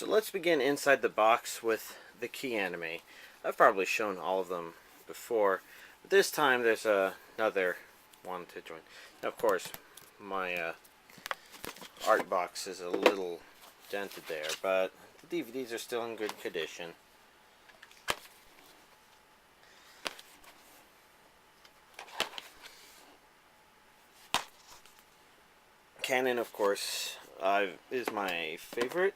So let's begin inside the box with the key anime. I've probably shown all of them before, but this time there's another one to join. Now, of course, my art box is a little dented there, but the DVDs are still in good condition. Kanon, of course, is my favorite.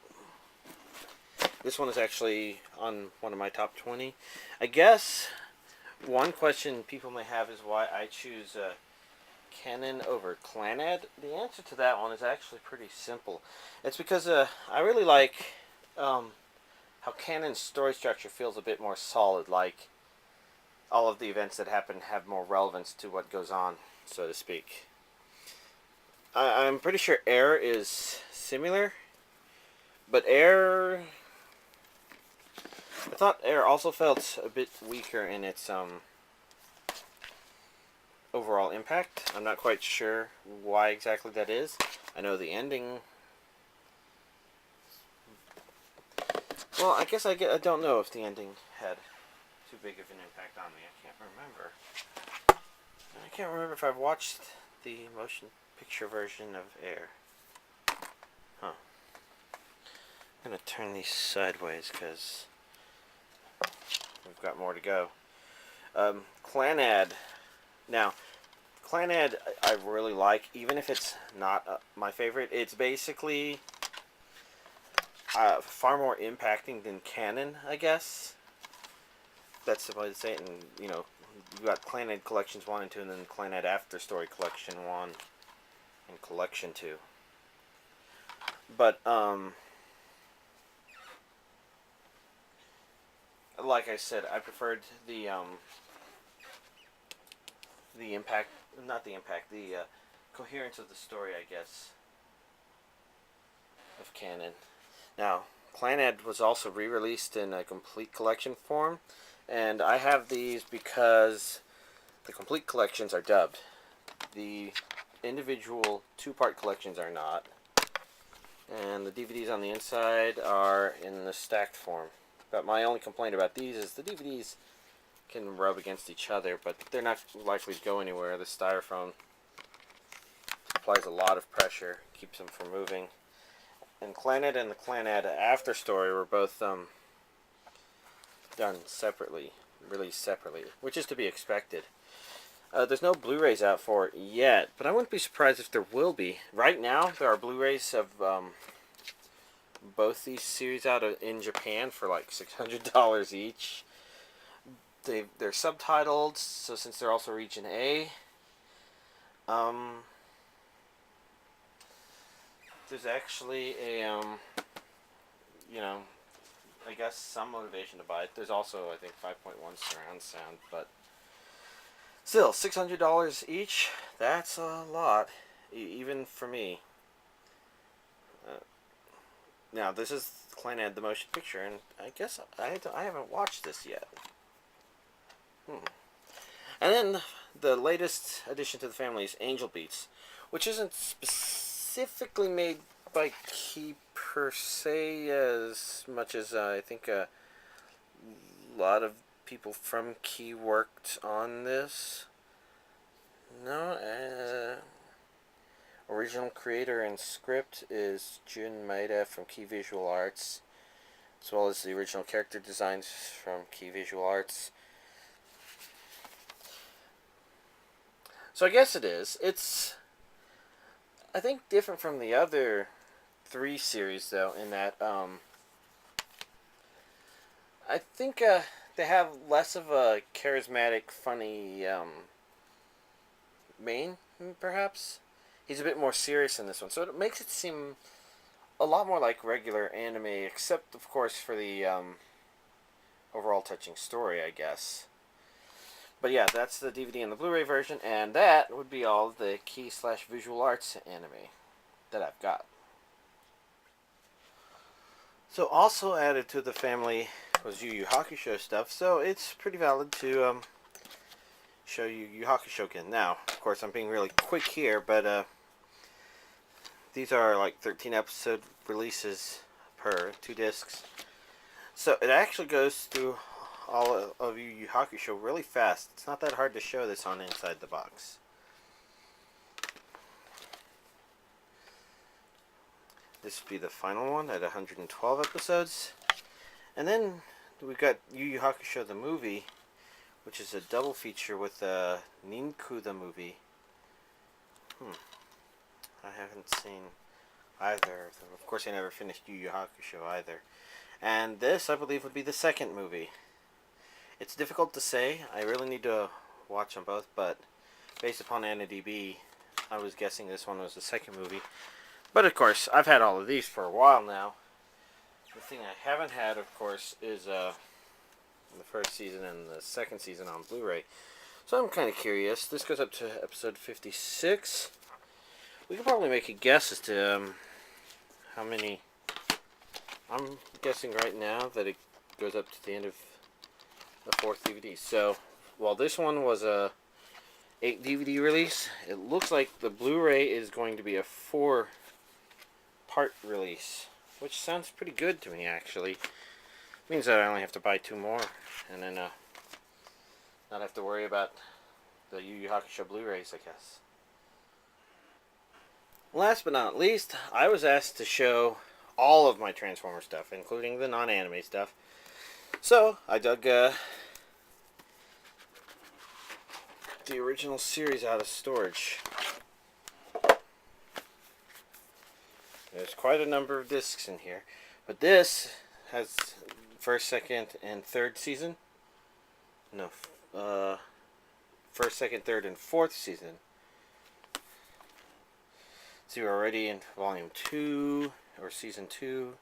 This one is actually on one of my top 20. I guess one question people may have is why I choose Kanon over Clannad. The answer to that one is actually pretty simple. It's because I really like how Kanon's story structure feels a bit more solid, like all of the events that happen have more relevance to what goes on, so to speak. I'm pretty sure Air is similar, but Air... I thought Air also felt a bit weaker in its overall impact. I'm not quite sure why exactly that is. I know the ending... Well, I guess I don't know if the ending had too big of an impact on me. I can't remember. I can't remember if I've watched the motion picture version of Air. Huh. I'm going to turn these sideways because we've got more to go. Clannad. Now, Clannad I really like, even if it's not my favorite. It's basically far more impacting than Kanon, I guess. That's the way to say it. And, you know, you got Clannad Collections 1 and 2, and then Clannad After Story Collection 1 and Collection 2. But, like I said, I preferred the impact, not the impact, the coherence of the story, I guess, of Kanon. Now, Clannad was also re-released in a complete collection form, and I have these because the complete collections are dubbed. The individual two-part collections are not, and the DVDs on the inside are in the stacked form. But my only complaint about these is the DVDs can rub against each other, but they're not likely to go anywhere. The styrofoam applies a lot of pressure, keeps them from moving. And Clannad and the Clannad After Story were both done separately, released separately, which is to be expected. There's no Blu-rays out for it yet, but I wouldn't be surprised if there will be. Right now, there are Blu-rays of both these series out in Japan for like $600 each. They're subtitled, so since they're also region A, there's actually a you know, I guess some motivation to buy it. There's also, I think, 5.1 surround sound, but still, $600 each. That's a lot, even for me. Now, this is Clannad the Motion Picture, and I guess I haven't watched this yet. And then the latest addition to the family is Angel Beats, which isn't specifically made by Key per se as much as I think a lot of people from Key worked on this. No, original creator and script is Jun Maeda from Key Visual Arts, as well as the original character designs from Key Visual Arts. So I guess it is. It's, I think, different from the other three series, though, in that I think they have less of a charismatic, funny main, perhaps. He's a bit more serious in this one, so it makes it seem a lot more like regular anime, except, of course, for the overall touching story, I guess. But yeah, that's the DVD and the Blu-ray version, and that would be all the Key/Visual Arts anime that I've got. So also added to the family was Yu Hakusho stuff, so it's pretty valid to show you Yu Hakusho again. Now, of course, I'm being really quick here, but these are like 13 episode releases per 2 discs. So it actually goes through all of Yu Hakusho really fast. It's not that hard to show this on inside the box. This would be the final one at 112 episodes. And then we've got Yu Hakusho the movie, which is a double feature with Ninku the movie. I haven't seen either. Of course, I never finished Yu Hakusho either. And this, I believe, would be the second movie. It's difficult to say. I really need to watch them both, but based upon AniDB, I was guessing this one was the second movie. But of course, I've had all of these for a while now. The thing I haven't had, of course, is the first season and the second season on Blu-ray. So I'm kind of curious. This goes up to episode 56. We could probably make a guess as to how many. I'm guessing right now that it goes up to the end of the 4th DVD. So, while this one was a 8 DVD release, it looks like the Blu-ray is going to be a 4-part release, which sounds pretty good to me, actually. Means that I only have to buy 2 more, and then not have to worry about the Yu Hakusho Blu-rays, I guess. Last but not least, I was asked to show all of my Transformer stuff, including the non-anime stuff. So, I dug the original series out of storage. There's quite a number of discs in here. But this has 1st, 2nd, and 3rd season. No, 1st, 2nd, 3rd, and 4th season. So you're already in Volume 2, or Season 2.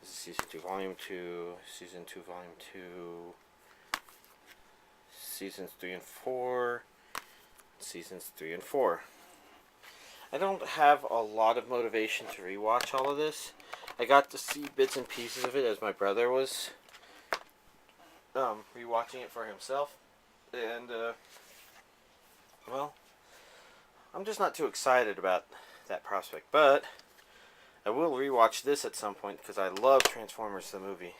This is Season 2, Volume 2, Season 2, Volume 2, Seasons 3 and 4, Seasons 3 and 4. I don't have a lot of motivation to rewatch all of this. I got to see bits and pieces of it as my brother was rewatching it for himself. And, well, I'm just not too excited about that prospect. But I will rewatch this at some point because I love Transformers the movie.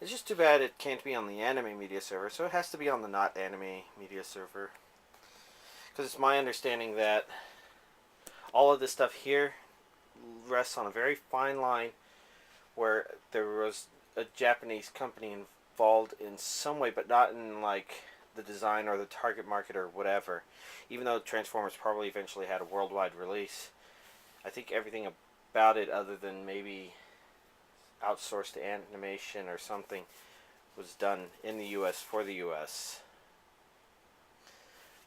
It's just too bad it can't be on the anime media server, so it has to be on the not anime media server. Because it's my understanding that all of this stuff here rests on a very fine line where there was a Japanese company involved in some way, but not in like the design or the target market or whatever. Even though Transformers probably eventually had a worldwide release, I think everything about it, other than maybe outsourced animation or something, was done in the US for the US.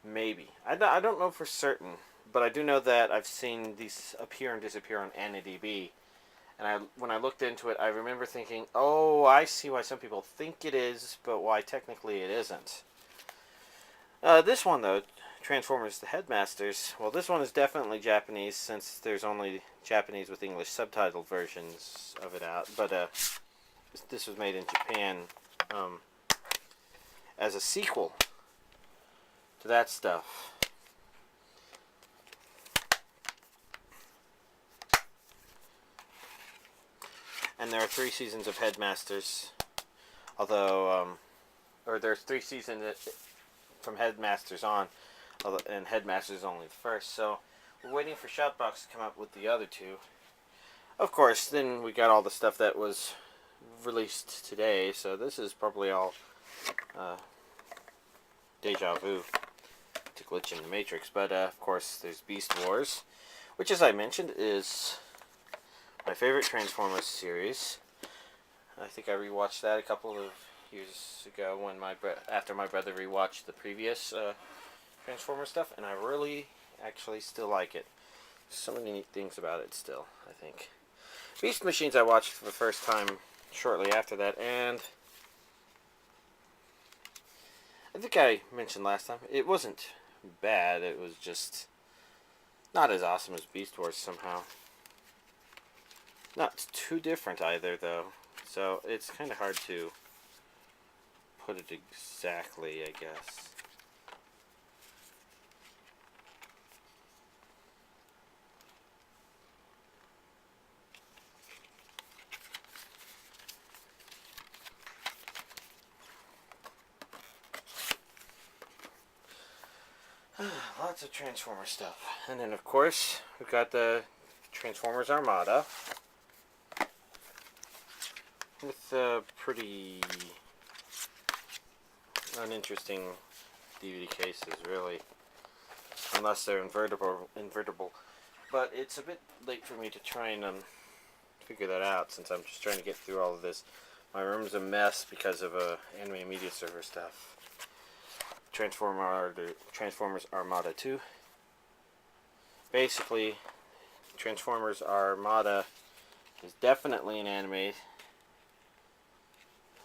Maybe. I don't know for certain, but I do know that I've seen these appear and disappear on AniDB. And when I looked into it, I remember thinking, oh, I see why some people think it is, but why technically it isn't. This one, though, Transformers the Headmasters, well, this one is definitely Japanese, since there's only Japanese with English subtitled versions of it out. But this was made in Japan as a sequel to that stuff. And there are 3 seasons of Headmasters, although, or there's 3 seasons from Headmasters on, and Headmasters is only the first, so we're waiting for Shoutbox to come up with the other 2. Of course, then we got all the stuff that was released today, so this is probably all deja vu to glitch in the Matrix. But of course, there's Beast Wars, which, as I mentioned, is my favorite Transformers series. I think I rewatched that a couple of years ago when after my brother rewatched the previous Transformers stuff, and I really actually still like it. So many neat things about it still, I think. Beast Machines I watched for the first time shortly after that, and I think I mentioned last time, it wasn't bad, it was just not as awesome as Beast Wars somehow. Not too different either, though, so it's kind of hard to put it exactly, I guess. Lots of Transformer stuff. And then, of course, we've got the Transformers Armada. With pretty uninteresting DVD cases, really. Unless they're invertible. But it's a bit late for me to try and figure that out, since I'm just trying to get through all of this. My room's a mess because of anime media server stuff. Transformers Armada 2. Basically, Transformers Armada is definitely an anime,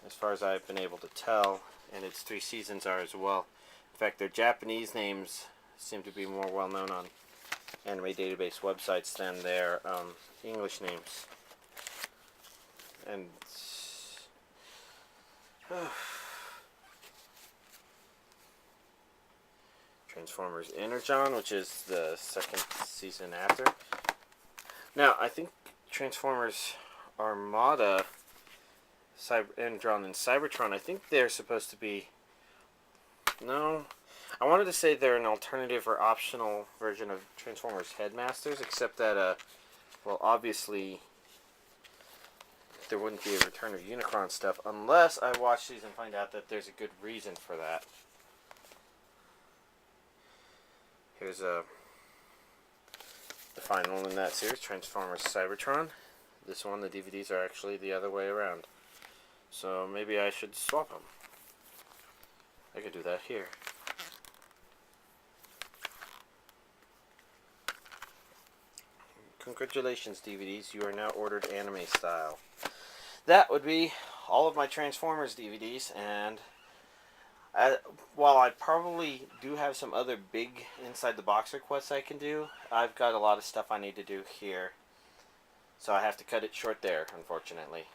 as far as I've been able to tell, and its 3 seasons are as well. In fact, their Japanese names seem to be more well known on anime database websites than their English names. And Transformers Energon, which is the 2nd season after. Now, I think Transformers Armada, Energon, and Cybertron, I think they're supposed to be... No. I wanted to say they're an alternative or optional version of Transformers Headmasters, except that, well, obviously, there wouldn't be a Return of Unicron stuff unless I watch these and find out that there's a good reason for that. Here's the final in that series, Transformers Cybertron. This one, the DVDs are actually the other way around. So maybe I should swap them. I could do that here. Congratulations, DVDs. You are now ordered anime style. That would be all of my Transformers DVDs, and while I probably do have some other big inside the box requests I can do, I've got a lot of stuff I need to do here. So I have to cut it short there, unfortunately.